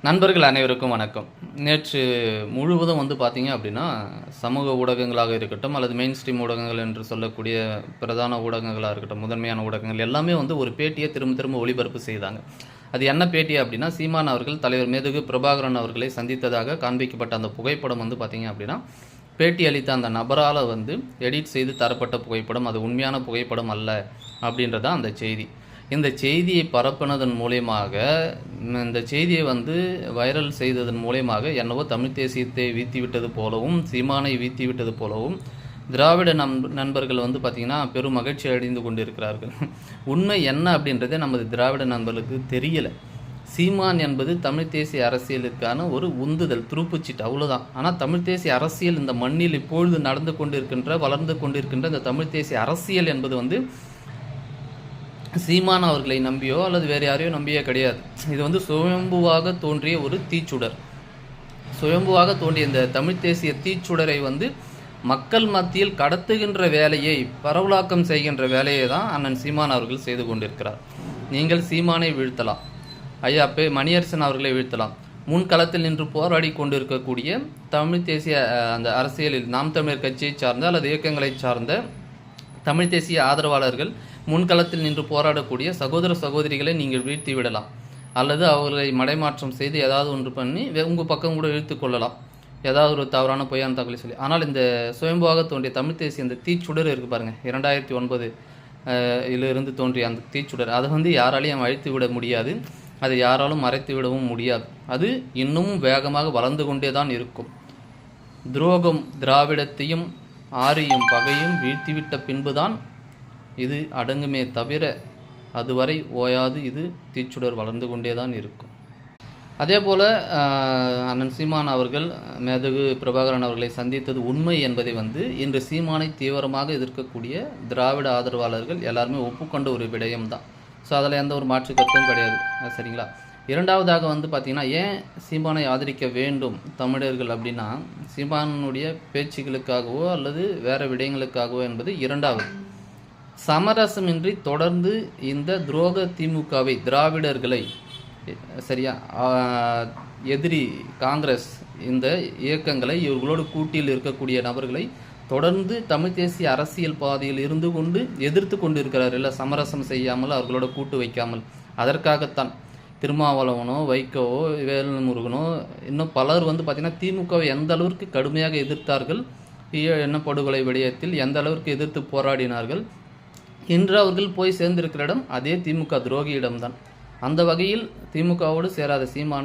நண்பர்கள் அனைவருக்கும் வணக்கம். நேற்று முழுவதும் பார்த்தீங்க அப்படின்னா, சமூக ஊடகங்களாக இருக்கட்டும், அல்லது மெயின் ஸ்ட்ரீம் ஊடகங்கள் என்று சொல்லக்கூடிய பிரதான ஊடகங்களாக இருக்கட்டும், முதன்மையான ஊடகங்கள் எல்லாமே ஒரு பேட்டியை திரும்ப திரும்ப ஒளிபரப்பு செய்தாங்க. அது என்ன பேட்டி அப்படின்னா, சீமான் அவர்கள் தலைவர் மேதகு பிரபாகரன் அவர்களை சந்தித்ததாக காண்பிக்கப்பட்ட அந்த புகைப்படம் பார்த்தீங்க அப்படின்னா, பேட்டி அளித்த அந்த நபரால் எடிட் செய்து தரப்பட்ட புகைப்படம், அது உண்மையான புகைப்படம் அல்ல அப்படின்றதான் அந்த செய்தி. இந்த செய்தியை பரப்பினதன் மூலயமாக, இந்த செய்தியை வைரல் செய்ததன் மூலயமாக என்னவோ தமிழ் தேசியத்தை வீழ்த்திவிட்டது போலவும், சீமானை வீழ்த்திவிட்டது போலவும் திராவிட நண்பர்கள் பார்த்திங்கன்னா பெரும் மகிழ்ச்சி அடைந்து கொண்டிருக்கிறார்கள். உண்மை என்ன அப்படின்றதே நமது திராவிட நண்பர்களுக்கு தெரியலை. சீமான் என்பது தமிழ் தேசிய அரசியலுக்கான ஒரு உந்துதல், துருப்புச்சீட்டு, அவ்வளோதான். ஆனால் தமிழ் தேசிய அரசியல் இந்த மண்ணில் இப்பொழுது நடந்து கொண்டிருக்கின்ற, வளர்ந்து கொண்டிருக்கின்ற இந்த தமிழ் தேசிய அரசியல் என்பது சீமான் அவர்களை நம்பியோ அல்லது வேறு யாரையோ நம்பியோ கிடையாது. இது சுயம்புவாக தோன்றிய ஒரு தீச்சுடர். சுயம்புவாக தோன்றிய இந்த தமிழ் தேசிய தீச்சுடரை மக்கள் மத்தியில் கடத்துகின்ற வேலையை, பரவலாக்கம் செய்கின்ற வேலையை தான் அண்ணன் சீமான் அவர்கள் செய்து கொண்டிருக்கிறார். நீங்கள் சீமானை வீழ்த்தலாம், ஐயா மணியரசன் அவர்களை வீழ்த்தலாம், முன்களத்தில் நின்று போராடி கொண்டிருக்கக்கூடிய தமிழ் தேசிய அந்த அரசியலில் நாம் தமிழர் கட்சியை சார்ந்த அல்லது இயக்கங்களை சார்ந்த தமிழ் தேசிய ஆதரவாளர்கள், முன்களத்தில் நின்று போராடக்கூடிய சகோதர சகோதரிகளை நீங்கள் வீழ்த்தி விடலாம், அல்லது அவர்களை மடைமாற்றம் செய்து ஏதாவது ஒன்று பண்ணி உங்கள் பக்கம் கூட இழுத்து கொள்ளலாம், ஏதாவது ஒரு தவறான பொய்யான தகவலை சொல்லி. ஆனால் இந்த சுயம்புவாக தோன்றிய தமிழ் தேசிய அந்த தீச்சுடர் இருக்குது பாருங்கள், 2009 இலிருந்து தோன்றிய அந்த தீச்சுடர், அதை யாராலையும் அழித்து விட முடியாது, அதை யாராலும் மறைத்து விடவும் முடியாது. அது இன்னமும் வேகமாக வளர்ந்து கொண்டே தான் இருக்கும். துரோகம், திராவிடத்தையும் ஆரியும் பகையும் வீழ்த்திவிட்ட பின்புதான் இது அடங்குமே தவிர அதுவரை ஓயாது இது தீச்சுடர் வளர்ந்து கொண்டே தான் இருக்கும். அதே போல் அண்ணன் சீமான் அவர்கள் மேதகு பிரபாகரன் அவர்களை சந்தித்தது உண்மை என்பதை இன்று சீமானை தீவிரமாக எதிர்க்கக்கூடிய திராவிட ஆதரவாளர்கள் எல்லாருமே ஒப்புக்கொண்ட ஒரு விடயம்தான். ஸோ அதில் எந்த ஒரு மாற்று கருத்தும் கிடையாது, சரிங்களா? இரண்டாவதாக பார்த்திங்கன்னா, ஏன் சீமானை ஆதரிக்க வேண்டும் தமிழர்கள் அப்படின்னா, சீமானுடைய பேச்சுகளுக்காகவோ அல்லது வேறு விடயங்களுக்காகவோ என்பது இரண்டாவது. சமரசமின்றி தொடர்ந்து இந்த துரோக திமுகவை, திராவிடர்களை, சரியா, எதிரி காங்கிரஸ், இந்த இயக்கங்களை, இவர்களோடு கூட்டில் இருக்கக்கூடிய நபர்களை தொடர்ந்து தமிழ் தேசிய அரசியல் பாதையில் இருந்து கொண்டு எதிர்த்து கொண்டு இருக்கிறார். இல்லை, சமரசம் செய்யாமல், அவர்களோட கூட்டு வைக்காமல். அதற்காகத்தான் திருமாவளவனோ, வைகோவோ, வேல்முருகனோ, இன்னும் பலர் பார்த்திங்கன்னா திமுகவை எந்த அளவிற்கு கடுமையாக எதிர்த்தார்கள், எண்ணப்படுகொலை விடயத்தில் எந்த அளவிற்கு எதிர்த்து போராடினார்கள். இன்று அவர்கள் போய் சேர்ந்திருக்கிற இடம் அதே திமுக துரோகியிடம்தான். அந்த வகையில் திமுகவோடு சேராத சீமானை